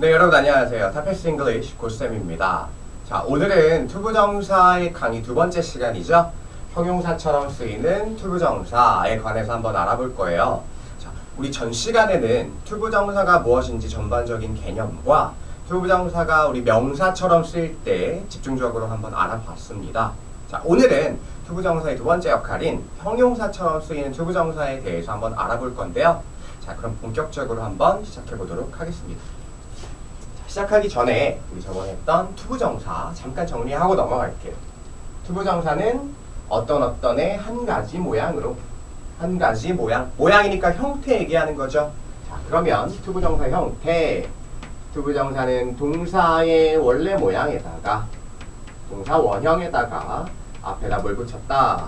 네, 여러분 안녕하세요. 타페스 잉글리쉬 고쌤입니다. 자, 오늘은 투부정사의 강의 두 번째 시간이죠. 형용사처럼 쓰이는 투부정사에 관해서 한번 알아볼 거예요. 자, 우리 전 시간에는 투부정사가 무엇인지 전반적인 개념과 투부정사가 우리 명사처럼 쓰일 때 집중적으로 한번 알아봤습니다. 자, 오늘은 투부정사의 두 번째 역할인 형용사처럼 쓰이는 투부정사에 대해서 한번 알아볼 건데요. 자, 그럼 본격적으로 한번 시작해 보도록 하겠습니다. 시작하기 전에 우리 저번에 했던 투부정사 잠깐 정리하고 넘어갈게요. 투부정사는 어떤의 한 가지 모양으로, 한 가지 모양이니까 형태 얘기하는 거죠. 자, 그러면 투부정사 형태, 투부정사는 동사의 원래 모양에다가, 동사 원형에다가 앞에다 뭘 붙였다?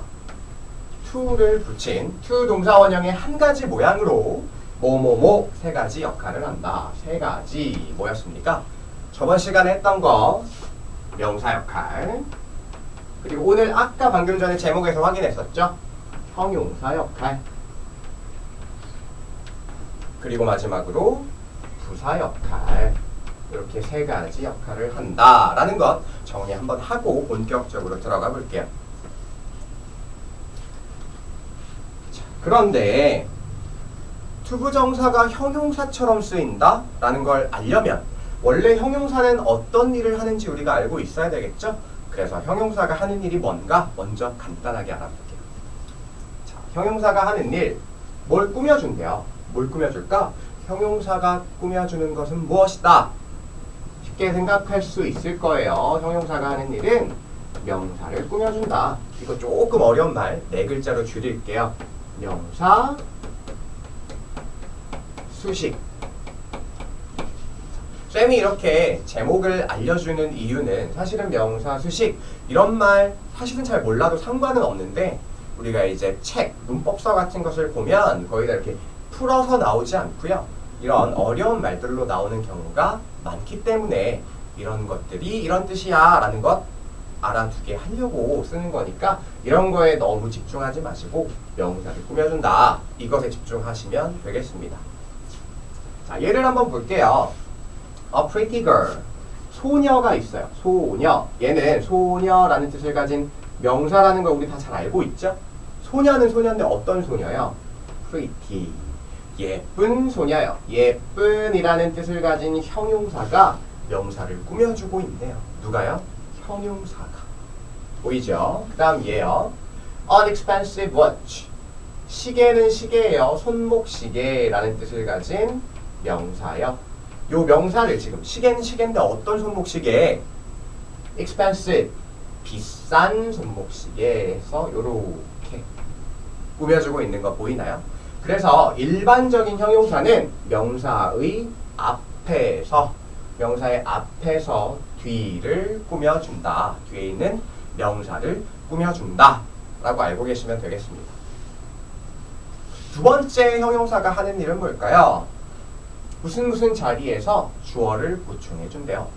to를 붙인 to 동사 원형의 한 가지 모양으로 뭐뭐뭐 세 가지 역할을 한다. 세 가지 뭐였습니까? 저번 시간에 했던 거 명사 역할, 그리고 오늘 아까 방금 전에 제목에서 확인했었죠? 형용사 역할, 그리고 마지막으로 부사 역할, 이렇게 세 가지 역할을 한다라는 것 정리 한번 하고 본격적으로 들어가 볼게요. 자, 그런데 투부정사가 형용사처럼 쓰인다? 라는 걸 알려면 원래 형용사는 어떤 일을 하는지 우리가 알고 있어야 되겠죠? 그래서 형용사가 하는 일이 뭔가 먼저 간단하게 알아볼게요. 자, 형용사가 하는 일, 뭘 꾸며준대요. 뭘 꾸며줄까? 형용사가 꾸며주는 것은 무엇이다? 쉽게 생각할 수 있을 거예요. 형용사가 하는 일은 명사를 꾸며준다. 이거 조금 어려운 말, 네 글자로 줄일게요. 명사, 수식. 쌤이 이렇게 제목을 알려주는 이유는 사실은 명사, 수식 이런 말 사실은 잘 몰라도 상관은 없는데 우리가 이제 책, 문법서 같은 것을 보면 거의 다 이렇게 풀어서 나오지 않고요. 이런 어려운 말들로 나오는 경우가 많기 때문에 이런 것들이 이런 뜻이야 라는 것 알아두게 하려고 쓰는 거니까 이런 거에 너무 집중하지 마시고 명사를 꾸며준다. 이것에 집중하시면 되겠습니다. 자, 예를 한번 볼게요. A pretty girl. 소녀가 있어요. 소녀. 얘는 소녀라는 뜻을 가진 명사라는 걸 우리 다 잘 알고 있죠? 소녀는 소녀인데 어떤 소녀요? pretty. 예쁜 소녀요. 예쁜이라는 뜻을 가진 형용사가 명사를 꾸며주고 있네요. 누가요? 형용사가. 보이죠? 그 다음 얘요. An expensive watch. 시계는 시계예요. 손목시계라는 뜻을 가진 명사요. 요 명사를 지금 시계는 시계인데 어떤 손목시계? expensive, 비싼 손목시계에서 요렇게 꾸며주고 있는 거 보이나요? 그래서 일반적인 형용사는 명사의 앞에서 뒤를 꾸며준다. 뒤에 있는 명사를 꾸며준다 라고 알고 계시면 되겠습니다. 두 번째 형용사가 하는 일은 뭘까요? 무슨 자리에서 주어를 보충해준대요.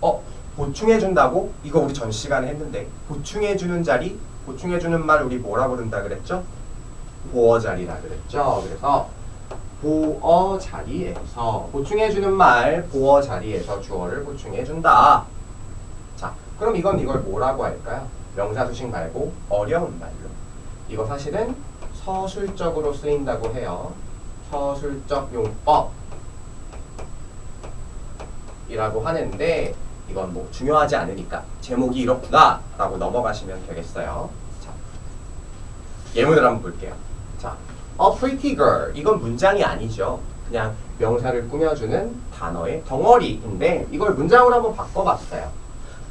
보충해준다고? 이거 우리 전 시간에 했는데 보충해주는 자리, 보충해주는 말 우리 뭐라 부른다 그랬죠? 보어 자리라 그랬죠. 그래서 보어 자리에서 보충해주는 말, 보어 자리에서 주어를 보충해준다. 자, 그럼 이걸 뭐라고 할까요? 명사 수식 말고 어려운 말로. 이거 사실은 서술적으로 쓰인다고 해요. 서술적 용법 이라고 하는데 이건 뭐 중요하지 않으니까 제목이 이렇구나 라고 넘어가시면 되겠어요. 자, 예문을 한번 볼게요. 자, A pretty girl. 이건 문장이 아니죠. 그냥 명사를 꾸며주는 단어의 덩어리인데 이걸 문장으로 한번 바꿔봤어요.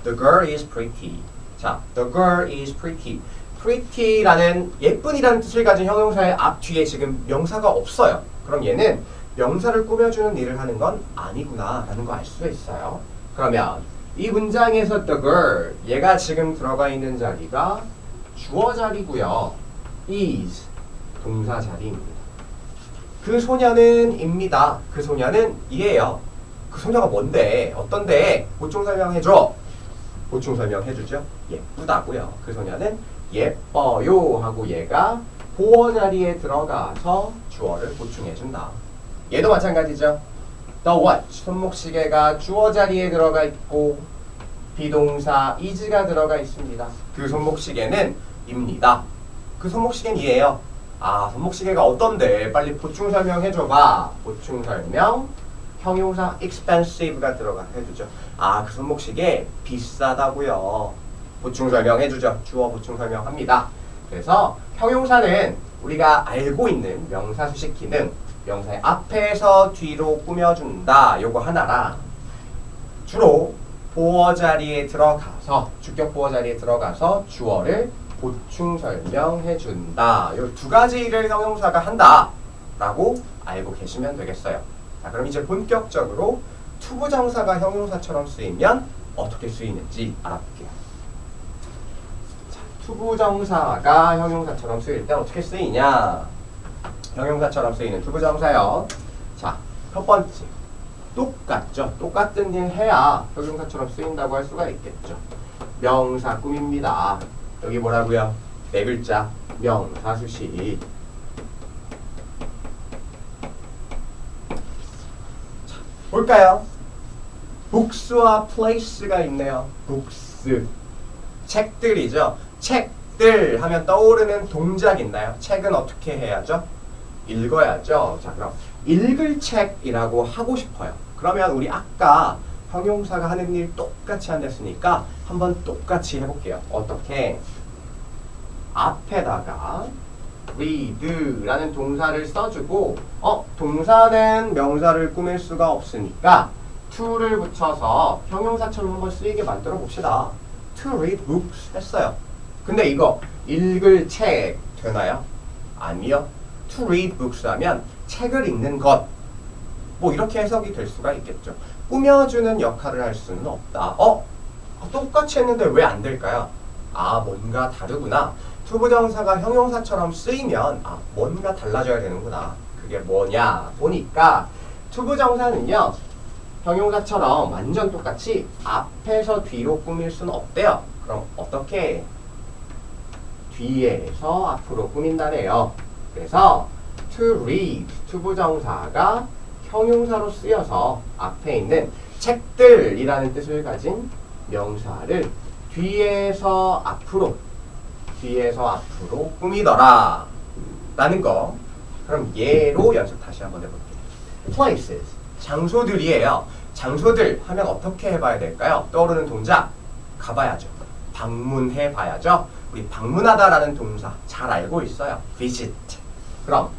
The girl is pretty. 자, the girl is pretty. pretty라는 예쁜이라는 뜻을 가진 형용사의 앞 뒤에 지금 명사가 없어요. 그럼 얘는 명사를 꾸며주는 일을 하는 건 아니구나 라는 거 알 수 있어요. 그러면 이 문장에서 the girl, 얘가 지금 들어가 있는 자리가 주어 자리고요. is, 동사 자리입니다. 그 소녀는 입니다. 그 소녀는 이에요. 그 소녀가 뭔데? 어떤데? 보충 설명해줘. 보충 설명해주죠. 예쁘다고요. 그 소녀는 예뻐요 하고 얘가 보어 자리에 들어가서 주어를 보충해준다. 얘도 마찬가지죠. The what? 손목시계가 주어 자리에 들어가 있고 비동사 is가 들어가 있습니다. 그 손목시계는 입니다. 그 손목시계는 이에요. 아, 손목시계가 어떤데? 빨리 보충 설명해줘봐. 보충 설명. 형용사 expensive가 들어가 해주죠. 아, 그 손목시계 비싸다고요. 보충 설명해주죠. 주어 보충 설명합니다. 그래서 형용사는 우리가 알고 있는 명사 수식 기능, 명사의 앞에서 뒤로 꾸며준다. 요거 하나랑 주로 보어 자리에 들어가서, 주격 보어 자리에 들어가서 주어를 보충 설명해준다. 요 두 가지를 형용사가 한다 라고 알고 계시면 되겠어요. 자, 그럼 이제 본격적으로 투부정사가 형용사처럼 쓰이면 어떻게 쓰이는지 알아볼게요. 자, 투부정사가 형용사처럼 쓰일 때 어떻게 쓰이냐? 형용사처럼 쓰이는 투부정사요. 자, 첫 번째. 똑같죠. 똑같은 일 해야 형용사처럼 쓰인다고 할 수가 있겠죠. 명사 꾸밉니다. 여기 뭐라고요? 네 글자. 명사 수식. 자, 볼까요? books와 place가 있네요. books. 책들이죠. 책들 하면 떠오르는 동작 있나요? 책은 어떻게 해야죠? 읽어야죠. 자, 그럼 읽을 책이라고 하고 싶어요. 그러면 우리 아까 형용사가 하는 일 똑같이 한댔으니까 한번 똑같이 해볼게요. 어떻게? 앞에다가 read라는 동사를 써주고 동사는 명사를 꾸밀 수가 없으니까 to를 붙여서 형용사처럼 한번 쓰이게 만들어 봅시다. To read books 했어요. 근데 이거 읽을 책 되나요? 아니요. To read books 하면 책을 읽는 것. 뭐 이렇게 해석이 될 수가 있겠죠. 꾸며주는 역할을 할 수는 없다. 똑같이 했는데 왜 안 될까요? 아, 뭔가 다르구나. 투부정사가 형용사처럼 쓰이면 뭔가 달라져야 되는구나. 그게 뭐냐 보니까 투부정사는요. 형용사처럼 완전 똑같이 앞에서 뒤로 꾸밀 수는 없대요. 그럼 어떻게? 뒤에서 앞으로 꾸민다네요. 그래서 to read, 투부정사가 형용사로 쓰여서 앞에 있는 책들이라는 뜻을 가진 명사를 뒤에서 앞으로 꾸미더라 라는 거. 그럼 예로 연습 다시 한번 해볼게요. places, 장소들이에요. 장소들 하면 어떻게 해봐야 될까요? 떠오르는 동작 가봐야죠. 방문해 봐야죠. 우리 방문하다라는 동사 잘 알고 있어요. visit. 그럼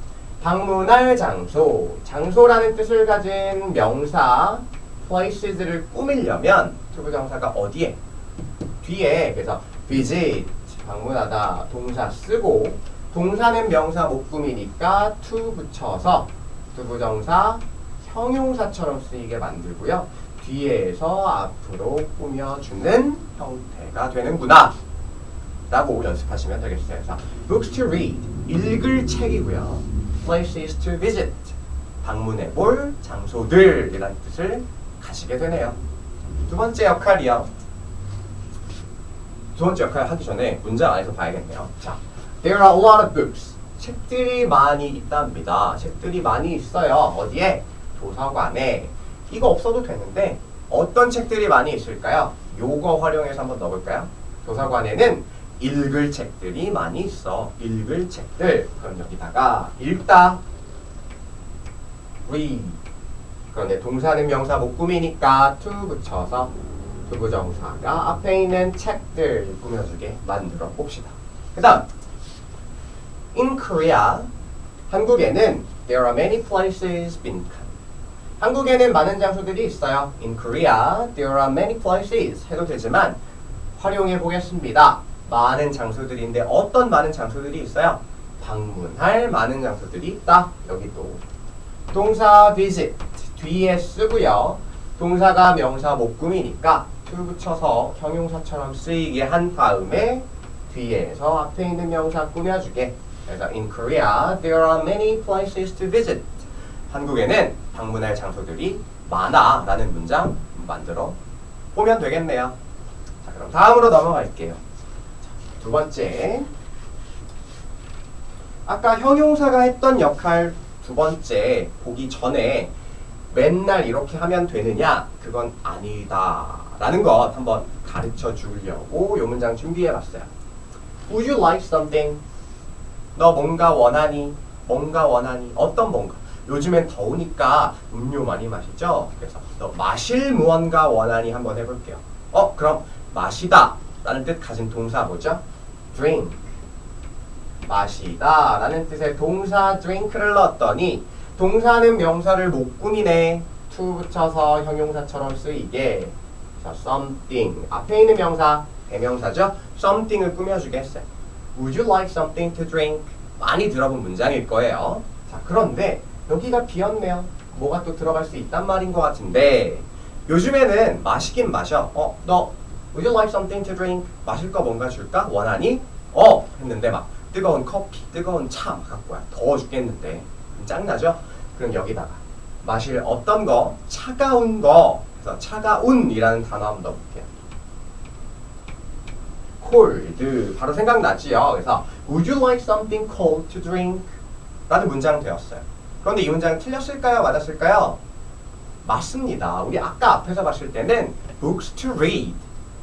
방문할 장소, 장소라는 뜻을 가진 명사 places를 꾸미려면 투부정사가 어디에? 뒤에. 그래서 visit, 방문하다 동사 쓰고 동사는 명사 못 꾸미니까 to 붙여서 투부정사 형용사처럼 쓰이게 만들고요. 뒤에서 앞으로 꾸며주는 형태가 되는구나 라고 연습하시면 되겠어요. 그래서 books to read, 읽을 책이고요. places to visit, 방문해볼 장소들이라는 뜻을 가지게 되네요. 두 번째 역할이요. 두 번째 역할 하기 전에 문장 안에서 봐야겠네요. 자, there are a lot of books. 책들이 많이 있답니다. 책들이 많이 있어요. 어디에? 도서관에. 이거 없어도 되는데 어떤 책들이 많이 있을까요? 요거 활용해서 한번 넣어볼까요? 도서관에는 읽을 책들이 많이 있어. 읽을 책들. 그럼 여기다가 읽다. read. 그런데 동사는 명사 못 꾸미니까 to 붙여서 투부정사가 앞에 있는 책들 꾸며주게 만들어 봅시다. 그 다음 in Korea, 한국에는 there are many places 빈칸. 한국에는 많은 장소들이 있어요. In Korea, there are many places 해도 되지만 활용해 보겠습니다. 많은 장소들인데 어떤 많은 장소들이 있어요? 방문할 많은 장소들이 있다. 여기 또 동사 visit 뒤에 쓰고요. 동사가 명사 못 꾸미니까 to 붙여서 형용사처럼 쓰이게 한 다음에 뒤에서 앞에 있는 명사 꾸며주게. 그래서 in Korea, there are many places to visit. 한국에는 방문할 장소들이 많아 라는 문장 만들어 보면 되겠네요. 자, 그럼 다음으로 넘어갈게요. 두 번째, 아까 형용사가 했던 역할 두 번째 보기 전에 맨날 이렇게 하면 되느냐? 그건 아니다 라는 것 한번 가르쳐 주려고 이 문장 준비해 봤어요. Would you like something? 너 뭔가 원하니? 뭔가 원하니? 어떤 뭔가? 요즘엔 더우니까 음료 많이 마시죠? 그래서 너 마실 무언가 원하니 한번 해볼게요. 그럼 마시다 라는 뜻 가진 동사 뭐죠? drink. 마시다 라는 뜻의 동사 drink를 넣었더니 동사는 명사를 못 꾸미네. to 붙여서 형용사처럼 쓰이게. 자, something. 앞에 있는 명사, 대명사죠? something을 꾸며주게 했어요. Would you like something to drink? 많이 들어본 문장일 거예요. 자, 그런데 여기가 비었네요. 뭐가 또 들어갈 수 있단 말인 것 같은데 요즘에는 마시긴 마셔. 너 Would you like something to drink? 마실 거 뭔가 줄까? 원하니? 했는데 막 뜨거운 커피, 뜨거운 차 막 갖고 와. 더워 죽겠는데. 짱나죠? 그럼 여기다가 마실 어떤 거? 차가운 거. 그래서 차가운이라는 단어 한번 넣어볼게요. cold. 바로 생각나지요? 그래서 Would you like something cold to drink? 라는 문장 되었어요. 그런데 이 문장 틀렸을까요? 맞았을까요? 맞습니다. 우리 아까 앞에서 봤을 때는 books to read,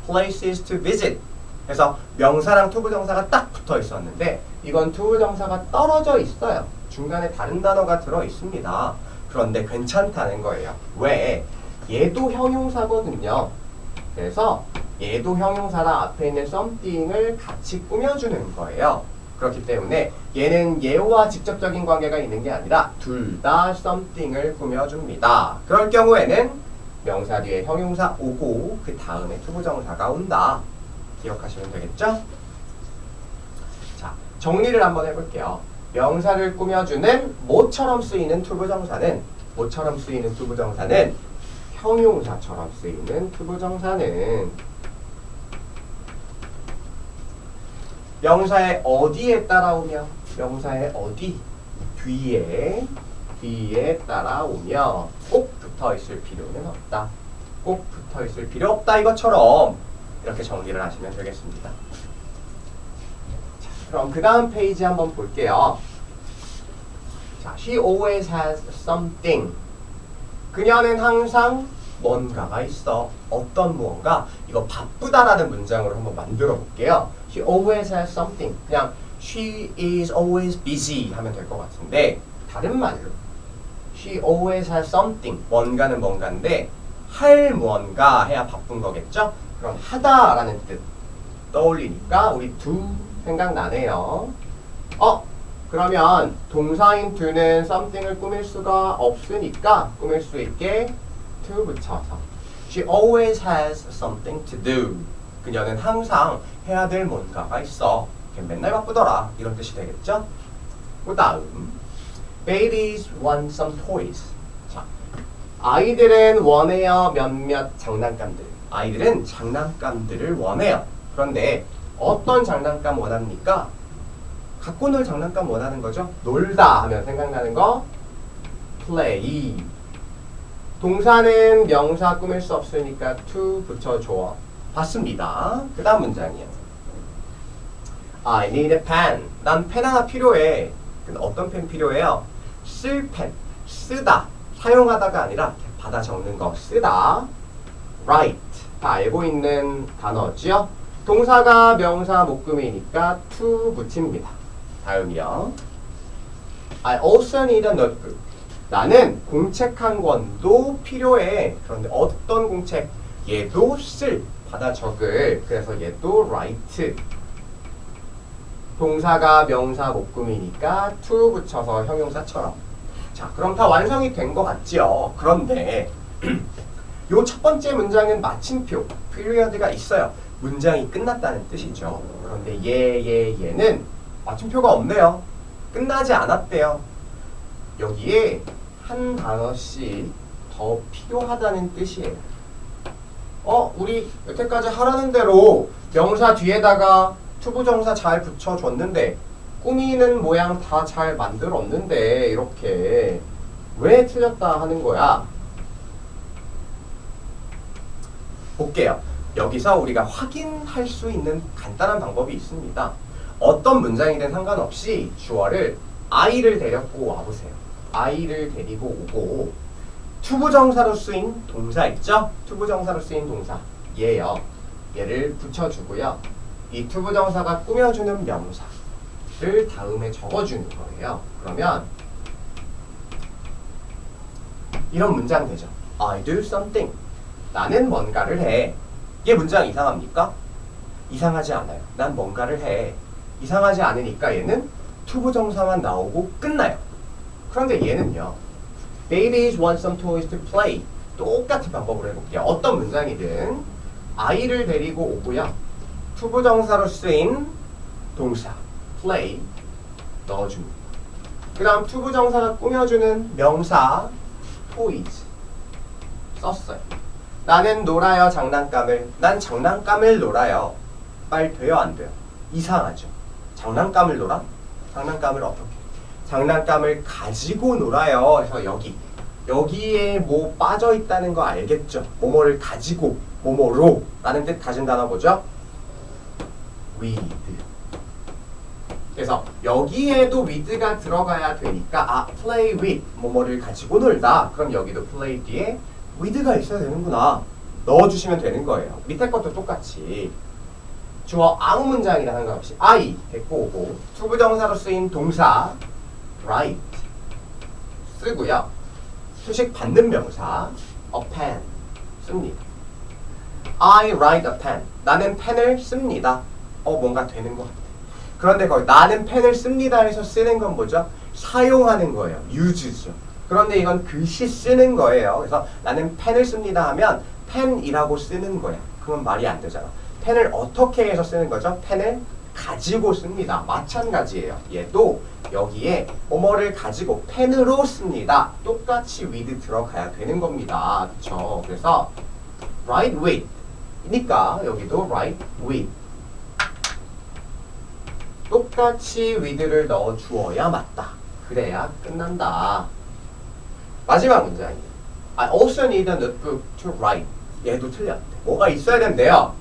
places to visit. 그래서 명사랑 투부정사가 딱 붙어 있었는데 이건 투부정사가 떨어져 있어요. 중간에 다른 단어가 들어 있습니다. 그런데 괜찮다는 거예요. 왜? 얘도 형용사거든요. 그래서 얘도 형용사라 앞에 있는 something을 같이 꾸며주는 거예요. 그렇기 때문에 얘는 얘와 직접적인 관계가 있는 게 아니라 둘 다 something을 꾸며줍니다. 그럴 경우에는 명사 뒤에 형용사 오고 그 다음에 투부정사가 온다. 기억하시면 되겠죠? 자, 정리를 한번 해볼게요. 명사를 꾸며주는 뭐처럼 쓰이는 투부정사는 형용사처럼 쓰이는 투부정사는 명사의 어디에 따라오며 명사의 어디 뒤에 따라오며 꼭 붙어있을 필요는 없다. 꼭 붙어있을 필요 없다. 이것처럼 이렇게 정리를 하시면 되겠습니다. 자, 그럼 그 다음 페이지 한번 볼게요. 자, she always has something. 그녀는 항상 뭔가가 있어. 어떤 무언가. 이거 바쁘다라는 문장으로 한번 만들어 볼게요. She always has something. 그냥 she is always busy 하면 될 것 같은데 다른 말로 she always has something. 뭔가는 뭔가인데 할 무언가 해야 바쁜 거겠죠? 그럼 하다라는 뜻 떠올리니까 우리 do 생각나네요. 그러면 동사인 do는 something을 꾸밀 수가 없으니까 꾸밀 수 있게 to 붙여서 She always has something to do. 그녀는 항상 해야 될 뭔가가 있어. 맨날 바쁘더라. 이런 뜻이 되겠죠? 그 다음 Babies want some toys. 자, 아이들은 원해요. 몇몇 장난감들. 아이들은 장난감들을 원해요. 그런데 어떤 장난감 원합니까? 갖고 놀 장난감 원하는 거죠. 놀다 하면 생각나는 거 play. 동사는 명사 꾸밀 수 없으니까 to 붙여줘. 봤습니다. 그 다음 문장이에요. I need a pen. 난 펜 하나 필요해. 어떤 펜 필요해요? 쓸 펜. 쓰다. 사용하다가 아니라 받아 적는 거. 쓰다. write. 다 알고 있는 단어죠. 동사가 명사 목금이니까 to 붙입니다. 다음이요. I also need a notebook. 나는 공책 한 권도 필요해. 그런데 어떤 공책? 얘도 쓸, 받아 적을. 그래서 얘도 write. 동사가 명사 목금이니까 to 붙여서 형용사처럼. 자, 그럼 다 완성이 된 것 같지요? 그런데 요 첫 번째 문장은 마침표, period가 있어요. 문장이 끝났다는 뜻이죠. 그런데 얘는 마침표가 없네요. 끝나지 않았대요. 여기에 한 단어씩 더 필요하다는 뜻이에요. 우리 여태까지 하라는 대로 명사 뒤에다가 투부정사 잘 붙여줬는데 꾸미는 모양 다 잘 만들었는데 이렇게 왜 틀렸다 하는 거야? 볼게요. 여기서 우리가 확인할 수 있는 간단한 방법이 있습니다. 어떤 문장이든 상관없이 주어를 I를 데리고 와보세요. I를 데리고 오고 투부정사로 쓰인 동사 있죠? 투부정사로 쓰인 동사 얘요. 얘를 붙여주고요. 이 투부정사가 꾸며주는 명사를 다음에 적어주는 거예요. 그러면 이런 문장 되죠. I do something. 나는 뭔가를 해. 얘 문장 이상합니까? 이상하지 않아요. 난 뭔가를 해. 이상하지 않으니까 얘는 투부정사만 나오고 끝나요. 그런데 얘는요. Babies want some toys to play. 똑같은 방법으로 해볼게요. 어떤 문장이든 아이를 데리고 오고요. 투부정사로 쓰인 동사 play 넣어줍니다. 그 다음 투부정사가 꾸며주는 명사 toys 썼어요. 나는 놀아요 장난감을. 난 장난감을 놀아요. 말 돼요 안 돼요? 이상하죠. 장난감을 놀아? 장난감을 어떻게? 장난감을 가지고 놀아요. 그래서 여기에 뭐 빠져 있다는 거 알겠죠? 뭐뭐를 가지고 뭐뭐로 라는 뜻 가진 단어 뭐죠? with. 그래서 여기에도 with가 들어가야 되니까 play with 뭐뭐를 가지고 놀다. 그럼 여기도 play 뒤에 with가 있어야 되는구나. 넣어주시면 되는 거예요. 밑에 것도 똑같이 주어 아무 문장이나 상관없이 I 데리고 오고 투부정사로 쓰인 동사 write 쓰고요. 수식 받는 명사 a pen 씁니다. I write a pen. 나는 펜을 씁니다. 뭔가 되는 것 같아. 그런데 거기 나는 펜을 씁니다 해서 쓰는 건 뭐죠? 사용하는 거예요. use죠. 그런데 이건 글씨 쓰는 거예요. 그래서 나는 펜을 씁니다 하면 펜이라고 쓰는 거야. 그건 말이 안 되잖아. 펜을 어떻게 해서 쓰는 거죠? 펜을 가지고 씁니다. 마찬가지예요. 얘도 여기에 뭐뭐를 가지고 펜으로 씁니다. 똑같이 with 들어가야 되는 겁니다. 그렇죠? 그래서 write with 이니까 여기도 write with 똑같이 with를 넣어 주어야 맞다. 그래야 끝난다. 마지막 문장이에요. I also need a notebook to write. 얘도 틀렸대. 뭐가 있어야 된대요.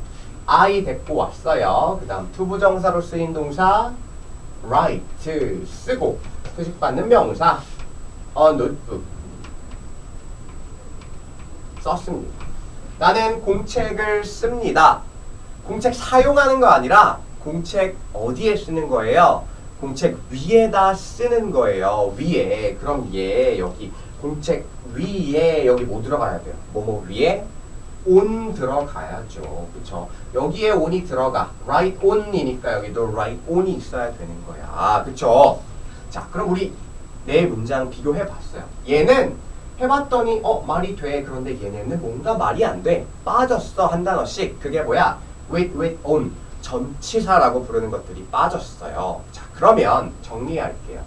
I 데리고 왔어요. 그 다음 투부정사로 쓰인 동사 write 쓰고 수식받는 명사 a notebook 썼습니다. 나는 공책을 씁니다. 공책 사용하는 거 아니라 공책 어디에 쓰는 거예요? 공책 위에다 쓰는 거예요. 위에. 그럼 얘 여기 공책 위에 여기 뭐 들어가야 돼요? 뭐뭐 위에 on 들어가야죠. 그쵸? 여기에 on이 들어가. write on이니까 여기도 write on이 있어야 되는 거야. 그쵸? 자, 그럼 우리 네 문장 비교해 봤어요. 얘는 해봤더니 말이 돼. 그런데 얘네는 뭔가 말이 안 돼. 빠졌어. 한 단어씩. 그게 뭐야? with, on. 전치사라고 부르는 것들이 빠졌어요. 자, 그러면 정리할게요.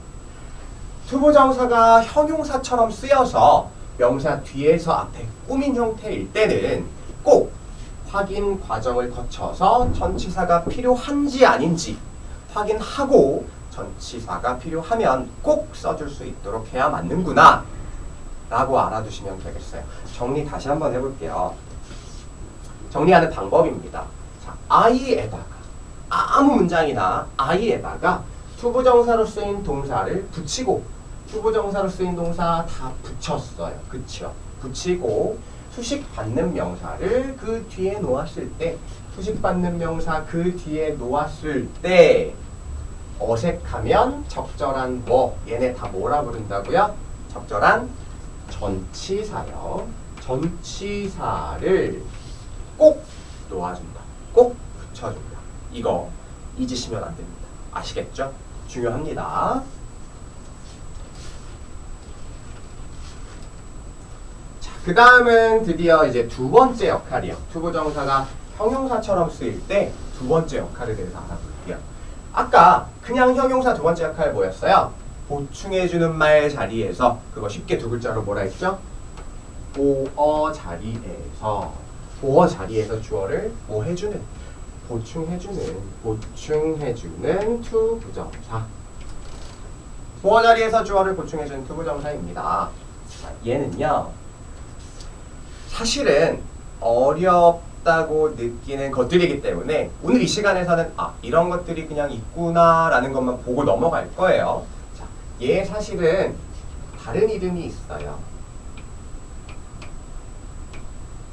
투부정사가 형용사처럼 쓰여서 명사 뒤에서 앞에 꾸민 형태일 때는 꼭 확인 과정을 거쳐서 전치사가 필요한지 아닌지 확인하고 전치사가 필요하면 꼭 써줄 수 있도록 해야 맞는구나 라고 알아두시면 되겠어요. 정리 다시 한번 해볼게요. 정리하는 방법입니다. 자, I에다가 아무 문장이나 I에다가 투부정사로 쓰인 동사를 붙이고 투부정사로 쓰인 동사 다 붙였어요. 그쵸? 붙이고 수식받는 명사를 그 뒤에 놓았을 때 수식받는 명사 그 뒤에 놓았을 때 어색하면 적절한 뭐 얘네 다 뭐라 부른다고요? 적절한 전치사요. 전치사를 꼭 놓아준다. 꼭 붙여준다. 이거 잊으시면 안 됩니다. 아시겠죠? 중요합니다. 자, 그 다음은 드디어 이제 두 번째 역할이요. 투부정사가 형용사처럼 쓰일 때 두 번째 역할에 대해서 알아볼게요. 아까 그냥 형용사 두 번째 역할 뭐였어요? 보충해주는 말 자리에서 그거 쉽게 두 글자로 뭐라 했죠? 보어 자리에서 주어를 뭐 해주는 보충해주는 투부정사. 보어 자리에서 주어를 보충해주는 투부정사입니다. 자, 얘는요 사실은 어렵다고 느끼는 것들이기 때문에 오늘 이 시간에서는 이런 것들이 그냥 있구나 라는 것만 보고 넘어갈 거예요. 자, 얘 사실은 다른 이름이 있어요.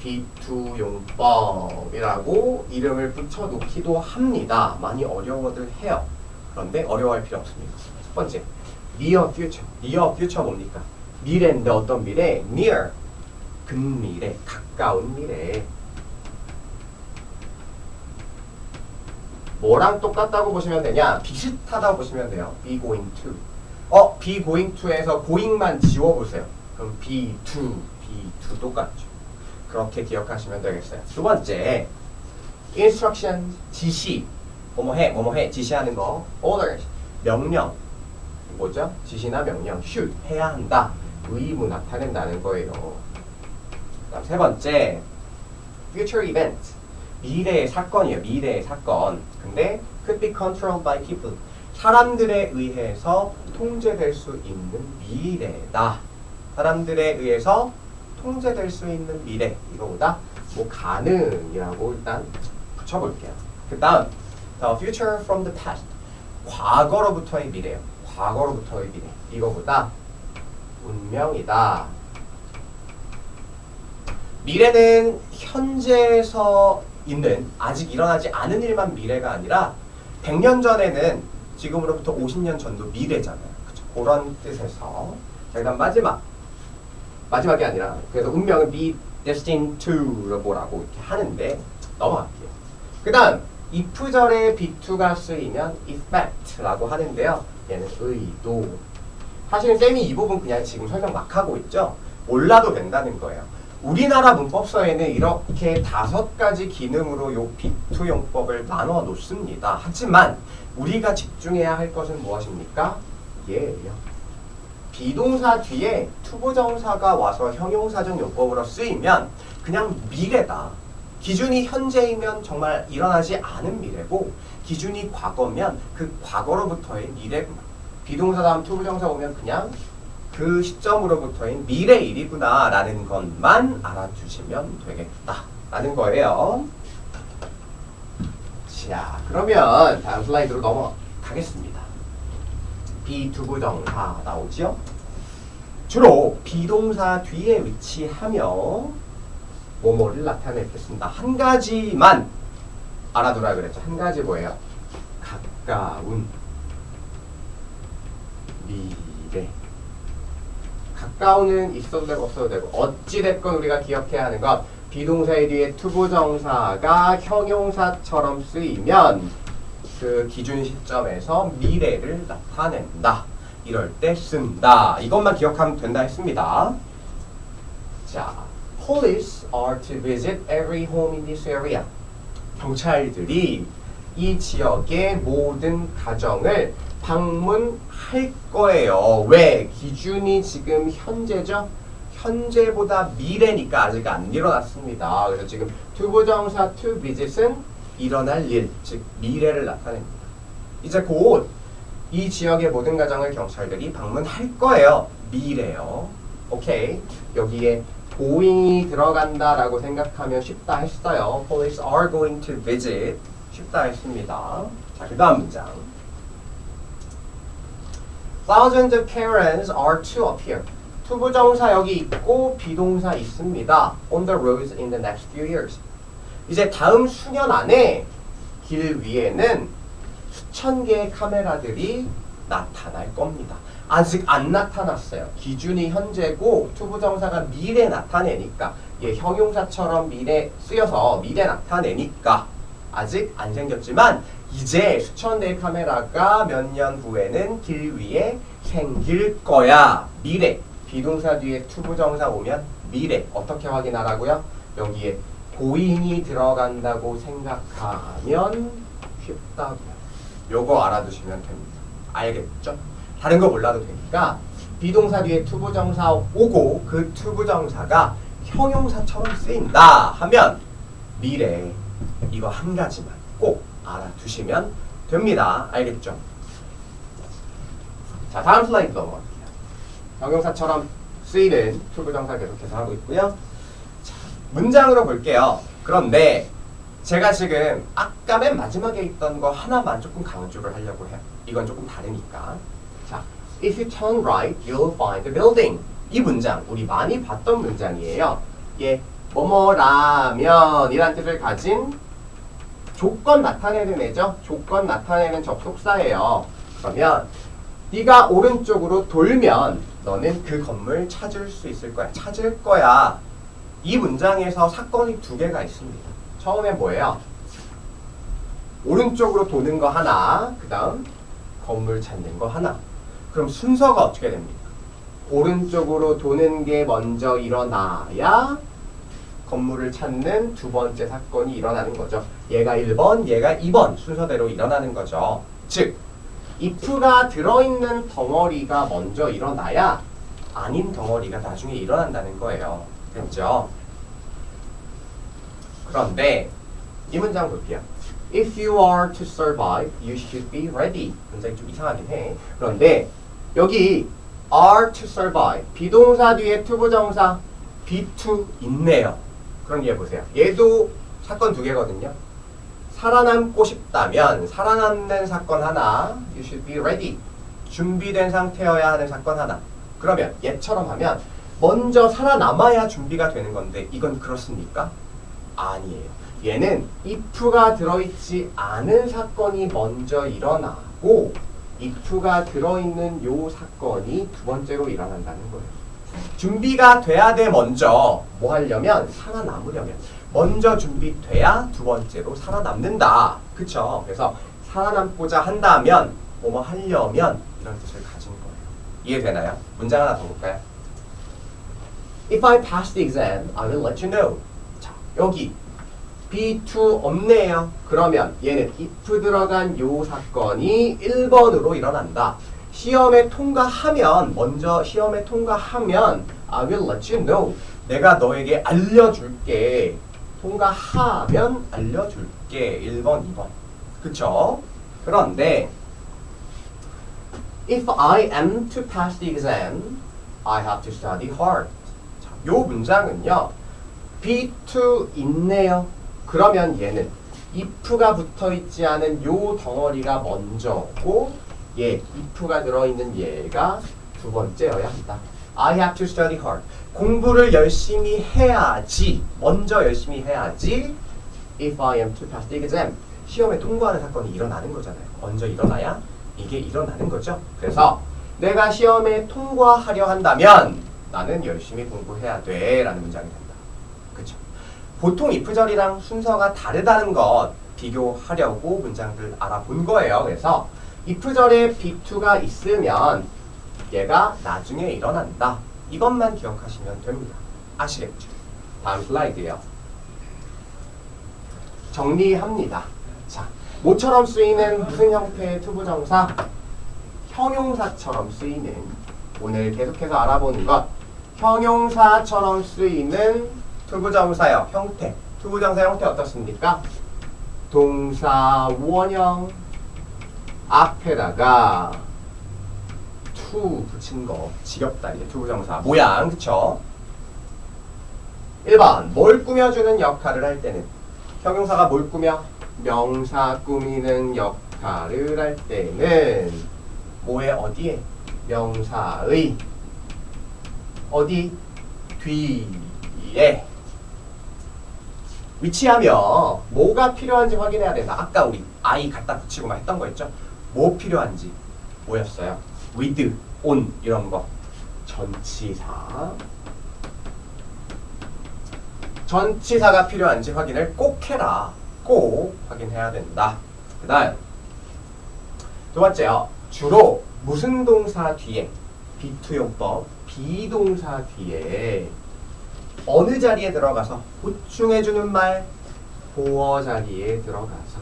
B2용법이라고 이름을 붙여놓기도 합니다. 많이 어려워들 해요. 그런데 어려워할 필요 없습니다. 첫 번째, near future. near future 뭡니까? 미래인데 어떤 미래? near, 근미래, 가까운 미래. 뭐랑 똑같다고 보시면 되냐? 비슷하다고 보시면 돼요. be going to. be going to에서 going만 지워보세요. 그럼 be2 똑같죠. 그렇게 기억하시면 되겠어요. 두 번째, instruction, 지시. 뭐뭐해, 지시하는 거. orders, 명령. 뭐죠? 지시나 명령, should, 해야 한다. 의무 나타낸다는 거예요. 그다음 세 번째, future event. 미래의 사건이에요. 미래의 사건. 근데 could be controlled by people. 사람들에 의해서 통제될 수 있는 미래다. 사람들에 의해서 통제될 수 있는 미래. 이거보다 뭐 가능이라고 일단 붙여볼게요. 그 다음 the future from the past. 과거로부터의 미래요. 과거로부터의 미래. 이거보다 운명이다. 미래는 현재에서 있는 아직 일어나지 않은 일만 미래가 아니라 100년 전에는 지금으로부터 50년 전도 미래잖아요. 그쵸? 그런 뜻에서 자, 그다음 마지막이 아니라 그래서 운명은 be destined to를 뭐라고 이렇게 하는데 넘어갈게요. 그 다음 if절에 be2가 쓰이면 effect라고 하는데요. 얘는 의도. 사실은 쌤이 이 부분 그냥 지금 설명 막 하고 있죠. 몰라도 된다는 거예요. 우리나라 문법서에는 이렇게 5가지 기능으로 요 be2 용법을 나눠 놓습니다. 하지만 우리가 집중해야 할 것은 무엇입니까? 얘예요. 비동사 뒤에 투부정사가 와서 형용사적 용법으로 쓰이면 그냥 미래다. 기준이 현재이면 정말 일어나지 않은 미래고 기준이 과거면 그 과거로부터의 미래구나. 비동사 다음 투부정사 오면 그냥 그 시점으로부터의 미래 일이구나 라는 것만 알아두시면 되겠다라는 거예요. 자, 그러면 다음 슬라이드로 넘어가겠습니다. 비투부정사 나오지요? 주로 비동사 뒤에 위치하며 뭐뭐를 나타내겠습니다. 한 가지만 알아두라 그랬죠. 한 가지 뭐예요? 가까운 미래. 가까운은 있어도 되고 없어도 되고 어찌됐건 우리가 기억해야 하는 건 비동사의 뒤에 투부정사가 형용사처럼 쓰이면 그 기준 시점에서 미래를 나타낸다. 이럴 때 쓴다. 이것만 기억하면 된다 했습니다. 자, police are to visit every home in this area. 경찰들이 이 지역의 모든 가정을 방문할 거예요. 왜? 기준이 지금 현재죠? 현재보다 미래니까 아직 안 일어났습니다. 그래서 지금 투부정사 to visit은 일어날 일, 즉 미래를 나타냅니다. 이제 곧 이 지역의 모든 가정을 경찰들이 방문할 거예요. 미래요. 오케이. 여기에 going이 들어간다라고 생각하면 쉽다 했어요. Police are going to visit. 쉽다 했습니다. 자, 그 다음 문장. Thousands of parents are to appear. 투부정사 여기 있고 비동사 있습니다. On the roads in the next few years. 이제 다음 수년 안에 길 위에는 수천 개의 카메라들이 나타날 겁니다. 아직 안 나타났어요. 기준이 현재고 투부정사가 미래 나타내니까 얘 형용사처럼 미래 쓰여서 미래 나타내니까 아직 안 생겼지만 이제 수천 대의 카메라가 몇 년 후에는 길 위에 생길 거야. 미래. 비동사 뒤에 투부정사 오면 미래. 어떻게 확인하라고요? 여기에 고잉이 들어간다고 생각하면 쉽다고요. 요거 알아두시면 됩니다. 알겠죠? 다른 거 몰라도 되니까 비동사 뒤에 투부정사 오고 그 투부정사가 형용사처럼 쓰인다 하면 미래. 이거 한 가지만 꼭 알아두시면 됩니다. 알겠죠? 자, 다음 슬라이드 넘어갈게요. 형용사처럼 쓰이는 투부정사 계속해서 하고 있고요. 자, 문장으로 볼게요. 그런데 제가 지금 아까 맨 마지막에 있던 거 하나만 조금 강조를 하려고 해요. 이건 조금 다르니까. 자, if you turn right, you'll find the building. 이 문장 우리 많이 봤던 문장이에요. 얘 뭐뭐라면 이란 뜻을 가진 조건 나타내는 애죠. 조건 나타내는 접속사예요. 그러면 네가 오른쪽으로 돌면 너는 그 건물 찾을 수 있을 거야. 찾을 거야. 이 문장에서 사건이 두 개가 있습니다. 처음에 뭐예요? 오른쪽으로 도는 거 하나, 그 다음 건물 찾는 거 하나. 그럼 순서가 어떻게 됩니까? 오른쪽으로 도는 게 먼저 일어나야 건물을 찾는 두 번째 사건이 일어나는 거죠. 얘가 1번, 얘가 2번 순서대로 일어나는 거죠. 즉, if가 들어있는 덩어리가 먼저 일어나야 아닌 덩어리가 나중에 일어난다는 거예요. 됐죠? 그런데 이 문장 볼게요. If you are to survive, you should be ready. 문장이 좀 이상하긴 해. 그런데 여기 are to survive, 비동사 뒤에 투부정사 be to 있네요. 그럼 얘 보세요. 얘도 사건 두 개거든요. 살아남고 싶다면 살아남는 사건 하나, you should be ready. 준비된 상태여야 하는 사건 하나. 그러면 얘처럼 하면 먼저 살아남아야 준비가 되는 건데 이건 그렇습니까? 아니에요. 얘는 if가 들어있지 않은 사건이 먼저 일어나고 if가 들어있는 요 사건이 두 번째로 일어난다는 거예요. 준비가 돼야 돼. 먼저 뭐 하려면 살아남으려면 먼저 준비돼야 두 번째로 살아남는다. 그쵸? 그래서 살아남고자 한다면 뭐뭐 하려면 이런 뜻을 가진 거예요. 이해되나요? 문장 하나 더 볼까요? If I pass the exam, I will let you know. 자, 여기 be to 없네요. 그러면 얘는 if 들어간 요 사건이 1번으로 일어난다. 시험에 통과하면, 먼저 시험에 통과하면 I will let you know. 내가 너에게 알려줄게. 통과하면 알려줄게. 1번, 2번. 그쵸? 그런데 If I am to pass the exam, I have to study hard. 자, 요 문장은요. be to 있네요. 그러면 얘는 if가 붙어있지 않은 요 덩어리가 먼저고 얘 if가 들어있는 얘가 두 번째여야 한다. I have to study hard. 공부를 열심히 해야지. 먼저 열심히 해야지. If I am to pass the exam. 시험에 통과하는 사건이 일어나는 거잖아요. 먼저 일어나야 이게 일어나는 거죠. 그래서 내가 시험에 통과하려 한다면 나는 열심히 공부해야 돼 라는 문장이 된다. 그쵸? 보통 if절이랑 순서가 다르다는 것 비교하려고 문장들 알아본 거예요. 그래서 if절에 be2가 있으면 얘가 나중에 일어난다. 이것만 기억하시면 됩니다. 아시겠죠? 다음 슬라이드예요. 정리합니다. 자, 모처럼 쓰이는 무슨 형태의 투부정사? 형용사처럼 쓰이는, 오늘 계속해서 알아보는 것, 형용사처럼 쓰이는 투부정사요. 형태. 투부정사 형태 어떻습니까? 동사 원형 앞에다가 to 붙인 거 지겹다. 이제 투부정사 모양. 그쵸? 1번 뭘 꾸며주는 역할을 할 때는, 형용사가 뭘 꾸며? 명사 꾸미는 역할을 할 때는 뭐에 어디에? 명사의 어디? 뒤에 위치하며 뭐가 필요한지 확인해야 된다. 아까 우리 I 갖다 붙이고만 했던 거 있죠? 뭐 필요한지 뭐였어요? with, on 이런 거. 전치사가 필요한지 확인을 꼭 해라. 꼭 확인해야 된다. 그 다음 두 번째요. 주로 무슨 동사 뒤에, be2용법 비동사 뒤에 어느 자리에 들어가서 보충해주는 말, 보어 자리에 들어가서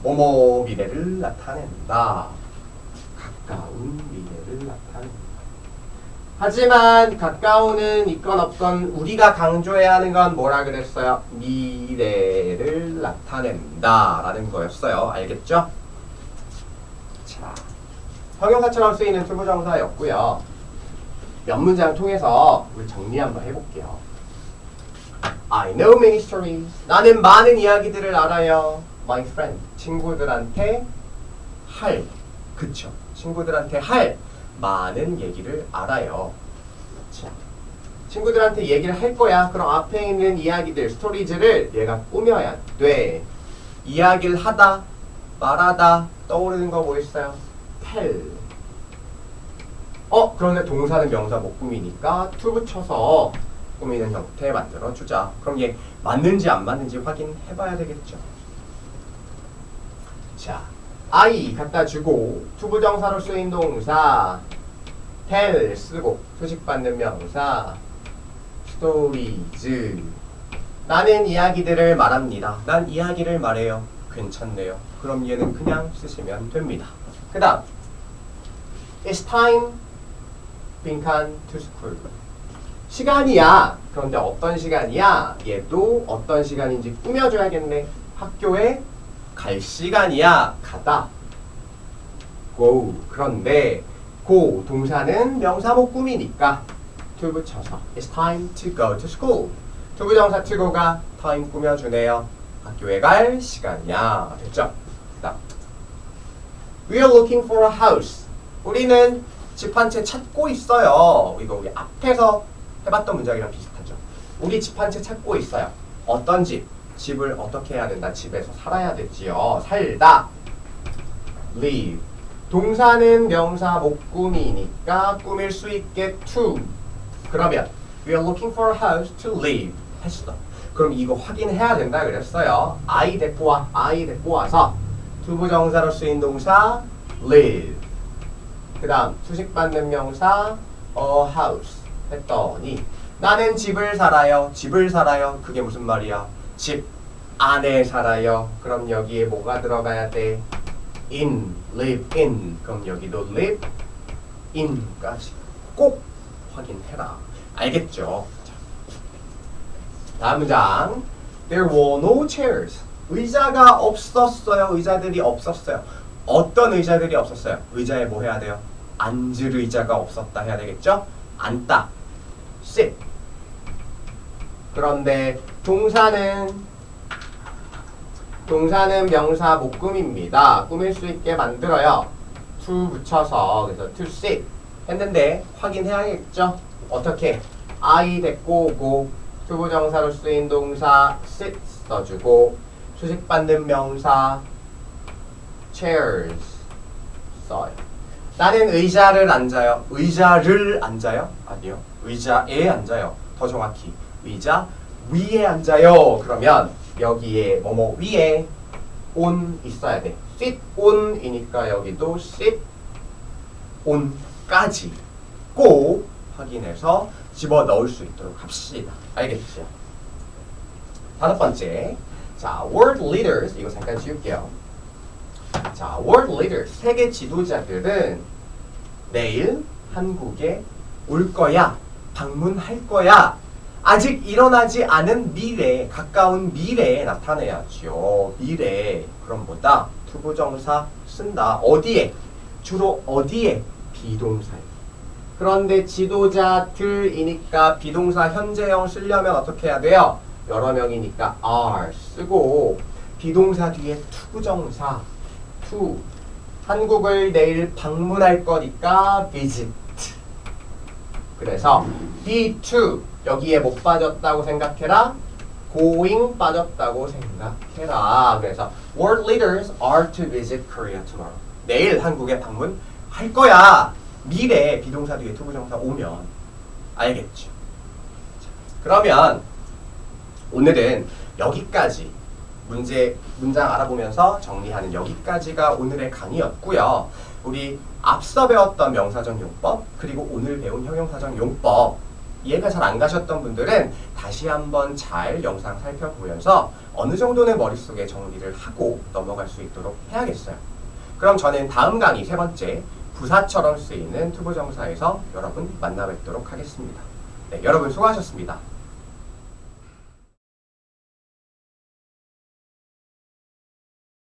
뭐뭐 미래를 나타낸다. 가까운 미래를 나타낸다. 하지만 가까운은 있건 없건 우리가 강조해야 하는 건 뭐라 그랬어요? 미래를 나타낸다 라는 거였어요. 알겠죠? 자, 형용사처럼 쓰이는 투부정사였고요. 몇 문장 통해서 우리 정리 한번 해볼게요. I know many stories. 나는 많은 이야기들을 알아요. My friend. 친구들한테 할. 그쵸. 친구들한테 할 많은 얘기를 알아요. 자, 친구들한테 얘기를 할 거야. 그럼 앞에 있는 이야기들, 스토리즈를 얘가 꾸며야 돼. 이야기를 하다, 말하다, 떠오르는 거 뭐 있어요? tell. 그런데 동사는 명사 못 꾸미니까 to 붙여서 꾸미는 형태 만들어주자. 그럼 얘 맞는지 안 맞는지 확인해봐야 되겠죠. 자, I 갖다 주고 투부정사로 쓰인 동사 tell 쓰고 소식받는 명사 stories. 나는 이야기들을 말합니다. 난 이야기를 말해요. 괜찮네요. 그럼 얘는 그냥 쓰시면 됩니다. 그 다음 It's time 빈칸 to school. 시간이야. 그런데 어떤 시간이야? 얘도 어떤 시간인지 꾸며줘야겠네. 학교에 갈 시간이야. 가다. go. 그런데 go 동사는 명사 못 꾸미니까 to 붙여서 It's time to go to school. 투부정사 to go가 time 꾸며주네요. 학교에 갈 시간이야. 됐죠? 그다음 We are looking for a house. 우리는 집 한 채 찾고 있어요. 이거 우리 앞에서 해봤던 문장이랑 비슷하죠. 우리 집 한 채 찾고 있어요. 어떤 집? 집을 어떻게 해야 된다? 집에서 살아야 되지요. 살다. live. 동사는 명사 못 꾸미니까 꾸밀 수 있게 to. 그러면 We are looking for a house to live. 했어. 그럼 이거 확인해야 된다 그랬어요. I 데리고 와. I 데리고 와서 투부정사로 쓰인 동사 live. 그 다음 수식받는 명사 a house 했더니 나는 집을 살아요. 집을 살아요. 그게 무슨 말이야? 집 안에 살아요. 그럼 여기에 뭐가 들어가야 돼? in, live in. 그럼 여기도 live in까지 꼭 확인해라. 알겠죠? 다음 문장. There were no chairs. 의자가 없었어요. 의자들이 없었어요. 어떤 의자들이 없었어요? 의자에 뭐 해야 돼요? 앉을 의자가 없었다 해야 되겠죠? 앉다. sit. 그런데 동사는 명사 못 꾸밉니다. 꾸밀 수 있게 만들어요. to 붙여서 그래서 to sit 했는데 확인해야겠죠? 어떻게? I 데리고 오고 투부정사로 쓰인 동사 sit 써주고 수식받는 명사 chairs 써요. 나는 의자를 앉아요. 의자를 앉아요? 아니요. 의자에 앉아요. 더 정확히 의자 위에 앉아요. 그러면 여기에 뭐뭐 위에 on 있어야 돼. sit on이니까 여기도 sit on까지 꼭 확인해서 집어넣을 수 있도록 합시다. 알겠죠? 다섯 번째. 자, world leaders. 이거 잠깐 지울게요. 자, world leaders. 세계 지도자들은 내일 한국에 올 거야. 방문할 거야. 아직 일어나지 않은 미래, 가까운 미래에 나타내야죠. 미래. 그럼 뭐다? 투부정사 쓴다. 어디에? 주로 어디에? 비동사에. 그런데 지도자들이니까 비동사 현재형 쓰려면 어떻게 해야 돼요? 여러 명이니까 are 쓰고 비동사 뒤에 투부정사 to. 한국을 내일 방문할 거니까 visit. 그래서 be to 여기에 못 빠졌다고 생각해라. going 빠졌다고 생각해라. 그래서 world leaders are to visit Korea tomorrow. 내일 한국에 방문할 거야. 미래 비동사 뒤에 투부정사 오면 알겠죠? 그러면 오늘은 여기까지 문장 알아보면서 정리하는 여기까지가 오늘의 강의였고요. 우리 앞서 배웠던 명사적 용법 그리고 오늘 배운 형용사적 용법 이해가 잘 안 가셨던 분들은 다시 한번 잘 영상 살펴보면서 어느 정도는 머릿속에 정리를 하고 넘어갈 수 있도록 해야겠어요. 그럼 저는 다음 강의 세 번째 부사처럼 쓰이는 투부정사에서 여러분 만나 뵙도록 하겠습니다. 네, 여러분 수고하셨습니다.